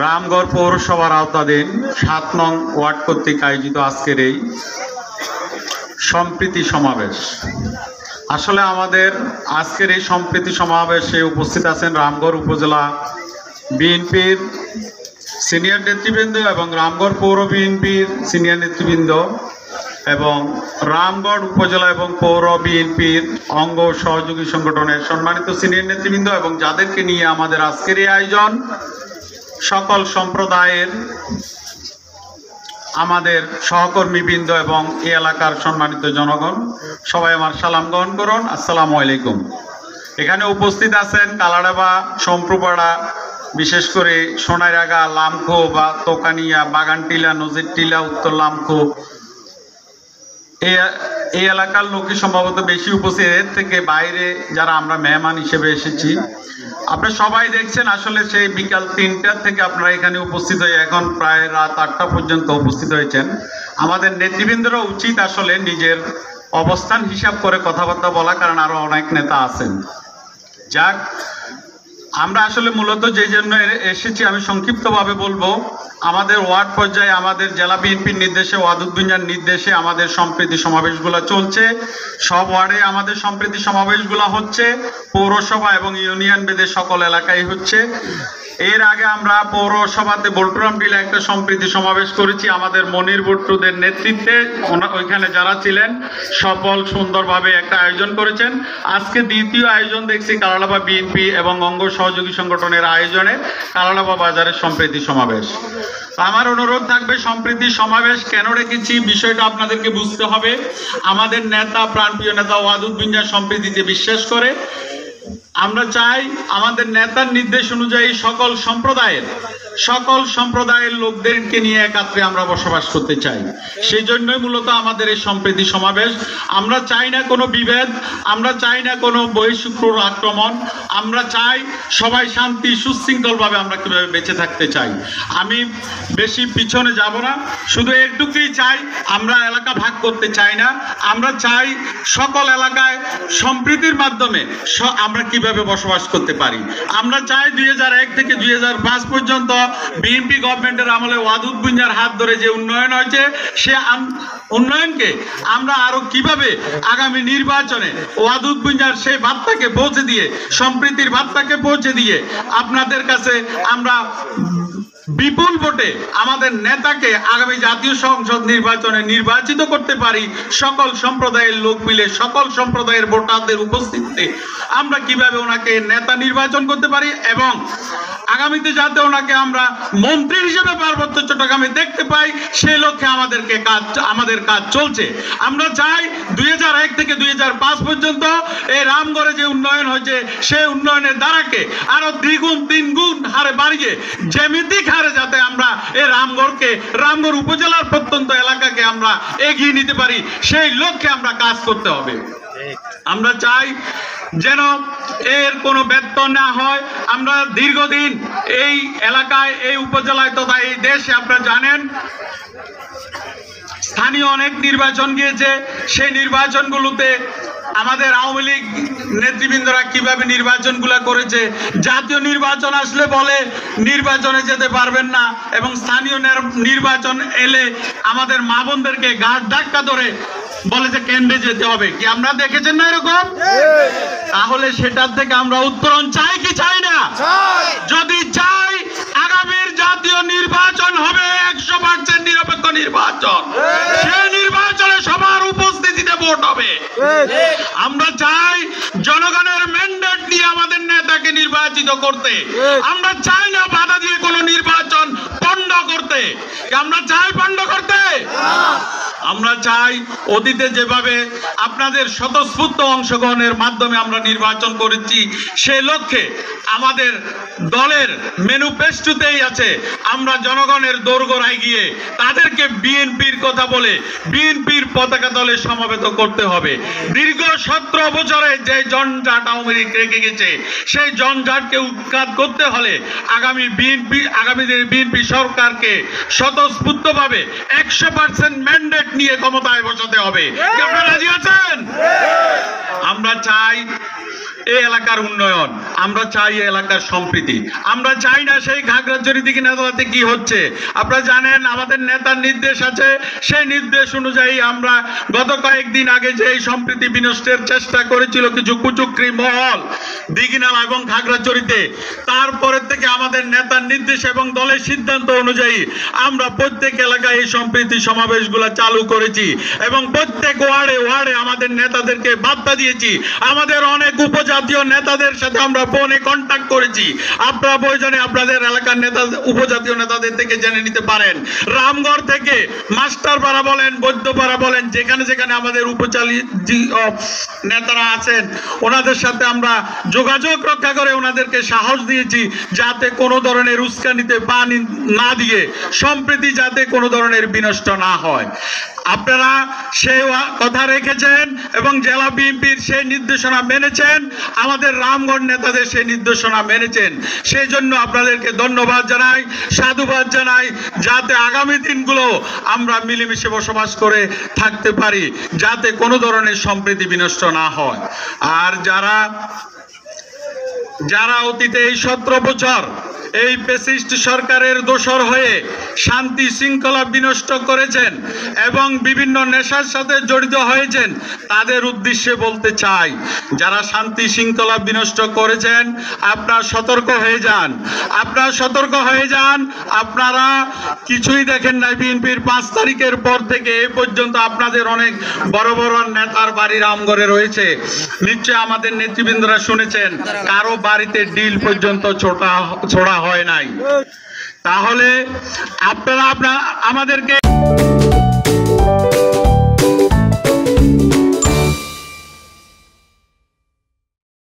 রামগড় পৌরসভার আওতাধীন ৭ নং ওয়ার্ড কর্তৃক আয়োজিত আজকের এই সম্প্রীতি সমাবেশ। আসলে আমাদের আজকের এই সম্প্রীতি সমাবেশে উপস্থিত আছেন রামগড় উপজেলা বিএনপির সিনিয়র নেতৃবৃন্দ এবং রামগড় পৌর বিএনপির সিনিয়র নেতৃবৃন্দ এবং রামগড় উপজেলা এবং পৌর বিএনপির অঙ্গ সহযোগী সংগঠনের সম্মানিত সিনিয়র নেতৃবৃন্দ এবং যাদেরকে নিয়ে আমাদের আজকের এই আয়োজন, সকল সম্প্রদায়ের আমাদের সহকর্মীবৃন্দ এবং এই এলাকার সম্মানিত জনগণ, সবাই আমার সালাম গ্রহণ করুন। আসসালামু আলাইকুম। এখানে উপস্থিত আছেন কালাডাবা, সম্প্রপাড়া, বিশেষ করে সোনাইরাগা, লামখো বা তোকানিয়া, বাগানটিলা, নজিরটিলা, উত্তর লামখো এই এলাকার লোকই সম্ভবত বেশি উপস্থিত। এর থেকে বাইরে যারা আমরা মেহমান হিসেবে এসেছি, আপনারা সবাই দেখছেন আসলে সেই বিকাল ৩টার থেকে আপনারা এখানে উপস্থিত হয়ে এখন প্রায় রাত ৮টা পর্যন্ত উপস্থিত হয়েছেন। আমাদের নেতৃবৃন্দরা উচিত আসলে নিজের অবস্থান হিসাব করে কথাবার্তা বলা, কারণ আরো অনেক নেতা আছেন। যাক, আমরা আসলে মূলত যে জন্য এসেছি আমি সংক্ষিপ্তভাবে বলবো। আমাদের ওয়ার্ড পর্যায়ে আমাদের জেলা বিএনপির নির্দেশে, ওয়াদুদ্দিনের নির্দেশে আমাদের সম্প্রীতি সমাবেশগুলো চলছে। সব ওয়ার্ডে আমাদের সম্প্রীতি সমাবেশগুলো হচ্ছে, পৌরসভা এবং ইউনিয়ন বেদে সকল এলাকায় হচ্ছে। এর আগে আমরা পৌরসভাতে বল্টুরাম টিলা একটা সম্প্রীতি সমাবেশ করেছি আমাদের মনির ভুট্টুদের নেতৃত্বে। ওইখানে যারা ছিলেন সফল সুন্দরভাবে একটা আয়োজন করেছেন। আজকে দ্বিতীয় আয়োজন দেখছি কালাডাবা বিএনপি এবং অঙ্গ সহযোগী সংগঠনের আয়োজনে কালাডাবা বাজারের সম্প্রীতি সমাবেশ। আমার অনুরোধ থাকবে, সম্প্রীতি সমাবেশ কেন রেখেছি বিষয়টা আপনাদেরকে বুঝতে হবে। আমাদের নেতা, প্রাণপ্রিয় নেতা ওয়াদুদ্দিন সম্প্রীতিতে বিশ্বাস করে। আমরা চাই আমাদের নেতার নির্দেশ অনুযায়ী সকল সম্প্রদায়ের লোকদেরকে নিয়ে একাত্রে আমরা বসবাস করতে চাই। সেই জন্যই মূলত আমাদের এই সম্প্রীতি সমাবেশ। আমরা চাই না কোনো বিভেদ, আমরা চাই না কোনো বহিঃশত্রুর আক্রমণ। আমরা চাই সবাই শান্তি সুশৃঙ্খলভাবে আমরা কীভাবে বেঁচে থাকতে চাই। আমি বেশি পিছনে যাব না, শুধু একটুকুই চাই, আমরা এলাকা ভাগ করতে চাই না। আমরা চাই সকল এলাকায় সম্প্রীতির মাধ্যমে আমরা কিভাবে বসবাস করতে পারি। আমরা চাই 2001 থেকে 2005 পর্যন্ত বিএনপি গভর্নমেন্টের আমলে ওয়াদুদ্দিনের হাত ধরে যে উন্নয়ন হয়েছে, সে উন্নয়নকে আমরা আরো কিভাবে আগামী নির্বাচনে ওয়াদুদ্দিনের সেই বার্তাকে পৌঁছে দিয়ে, সম্প্রীতির বার্তাকে পৌঁছে দিয়ে আপনাদের কাছে আমরা বিপুল ভোটে আমাদের নেতাকে আগামী জাতীয় সংসদ নির্বাচনে নির্বাচিত করতে পারি। সকল সম্প্রদায়ের লোক মিলে, সকল সম্প্রদায়ের ভোটারদের উপস্থিতিতে আমরা কিভাবে ওনাকে নেতা নির্বাচন করতে পারি এবং আগামীতে যাতে ওনাকে আমরা মন্ত্রী হিসেবে পার্বত্য চট্টগ্রামে দেখতে পাই, সেই লক্ষ্যে আমাদের কাজ চলছে। আমরা চাই 2001 থেকে 2005 পর্যন্ত এই রামগড়ে যে উন্নয়ন হয়েছে, সেই উন্নয়নের দ্বারাকে আরো দ্বিগুণ তিনগুণ হারে বাড়িয়ে জ্যামিতিক হারে যাতে আমরা এই রামগড় উপজেলার প্রত্যন্ত এলাকাকে আমরা এগিয়ে নিতে পারি, সেই লক্ষ্যে আমরা কাজ করতে হবে। আমরা চাই যেন এর কোনো ব্যত্যয় না হয়। আমরা দীর্ঘদিন এই এলাকায়, এই উপজেলায় তথা এই দেশে আপনারা জানেন স্থানীয় অনেক নির্বাচন গিয়েছে। সেই নির্বাচনগুলোতে আমাদের আওয়ামী লীগ নেতৃবৃন্দরা কিভাবে নির্বাচনগুলো করেছে, জাতীয় নির্বাচন আসলে বলে নির্বাচনে যেতে পারবেন না এবং স্থানীয় নির্বাচন এলে আমাদের মা বোনদেরকে ঘাট ধাক্কা ধরে বলে যে কেন্দ্রে যেতে হবে। কি আমরা দেখেছেন না এরকম? তাহলে সেটার থেকে আমরা উত্তরণ চাই কি চাই না? যদি চাই, আগামীর জাতীয় নির্বাচন হবে 100% নিরপেক্ষ নির্বাচন। সেই নির্বাচনে সবার উপস্থিতিতে ভোট হবে। আমরা চাই জনগণের ম্যান্ডেট দিয়ে আমাদের নেতাকে নির্বাচিত করতে। আমরা চাই না বাধা দিয়ে কোনো নির্বাচন পণ্ড করতে। আমরা চাই পণ্ড করতে? আমরা চাই অতীতে যেভাবে আপনাদের স্বতঃস্ফূর্ত অংশগ্রহণের মাধ্যমে আমরা নির্বাচন করেছি, সেই লক্ষ্যে আমাদের দলের ম্যানিফেস্টোতেই আছে আমরা জনগণের দোরগোড়ায় গিয়ে তাদেরকে বিএনপির কথা বলে বিএনপির পতাকা দলে সমবেত করতে হবে। দীর্ঘ 17 বছরে যে জঞ্জাট আওয়ামী লীগ রেখে গেছে, সেই জঞ্জাটকে উৎখাত করতে হলে আগামী দিনের বিএনপি সরকারকে স্বতঃস্ফূর্তভাবে 100% ম্যান্ডেট নিয়ে ক্ষমতায় বসাতে হবে। আপনারা রাজি আছেন? আমরা চাই এই এলাকার উন্নয়ন, আমরা চাই এই এলাকার সম্প্রীতি। আমরা চাই না সেই খাগড়াছড়ি দিকে নেতাতে কি হচ্ছে। আপনারা জানেন আমাদের নেতার নির্দেশ আছে, সেই নির্দেশ অনুযায়ী আমরা গত কয়েকদিন আগে যে এই সম্প্রীতি বিনষ্টের চেষ্টা করেছিল কিছু কুচক্রী মহল দিঘিনালা এবং খাগড়াছড়িতে, তারপরের থেকে আমাদের নেতার নির্দেশ এবং দলের সিদ্ধান্ত অনুযায়ী আমরা প্রত্যেক এলাকায় এই সম্প্রীতি সমাবেশগুলো চালু করেছি এবং প্রত্যেক ওয়ার্ডে ওয়ার্ডে আমাদের নেতাদেরকে বার্তা দিয়েছি। আমাদের অনেক উপজাতীয় নেতাদের সাথে আমরা ফোনে কন্ট্যাক্ট করেছি। আপনারা প্রয়োজনে আপনাদের এলাকার নেতা উপজাতীয় নেতাদের থেকে জেনে নিতে পারেন। রামগড় থেকে মাস্টারপাড়া বলেন, বৈদ্যপাড়া বলেন, যেখানে যেখানে আমাদের নেতারা আছেন ওনাদের সাথে আমরা যোগাযোগ রক্ষা করে ওনাদেরকে সাহস দিয়েছি যাতে কোনো ধরনের উস্কানিতে পানি না দিয়ে সম্প্রীতি যাতে কোনো ধরনের বিনষ্ট না হয়। আপনারা সেই কথা রেখেছেন এবং জেলা বিএনপির সেই নির্দেশনা মেনেছেন, আমাদের রামগড় নেতাদের সেই নির্দেশনা মেনেছেন। সেই জন্য আপনাদেরকে ধন্যবাদ জানাই, সাধুবাদ জানাই, যাতে আগামী দিনগুলো আমরা মিলেমিশে বসবাস করে থাকতে পারি, যাতে কোনো ধরনের সম্প্রীতি বিনষ্ট না হয়। আর যারা অতীতে এই 17 বছর এই ফ্যাসিস্ট সরকারের দোসর হয়ে শান্তি শৃঙ্খলা বিনষ্ট করেছেন এবং বিভিন্ন নেশার সাথে জড়িত হয়েছেন, তাদের উদ্দেশ্যে বলতে চাই, যারা শান্তি শৃঙ্খলা বিনষ্ট করেছেন আপনারা সতর্ক হয়ে যান, আপনারা সতর্ক হয়ে যান। আপনারা কিছুই দেখেন নাই, বিএনপির 5 তারিখের পর থেকে এই পর্যন্ত আপনাদের অনেক বড় বড় নেতার বাড়ি রামগড়ে রয়েছে। নিশ্চয় আমাদের নেতৃবৃন্দরা শুনেছেন কারো বাড়িতে ডিল পর্যন্ত ছোড়া হয় নাই। তাহলে আপনারা আমাদেরকে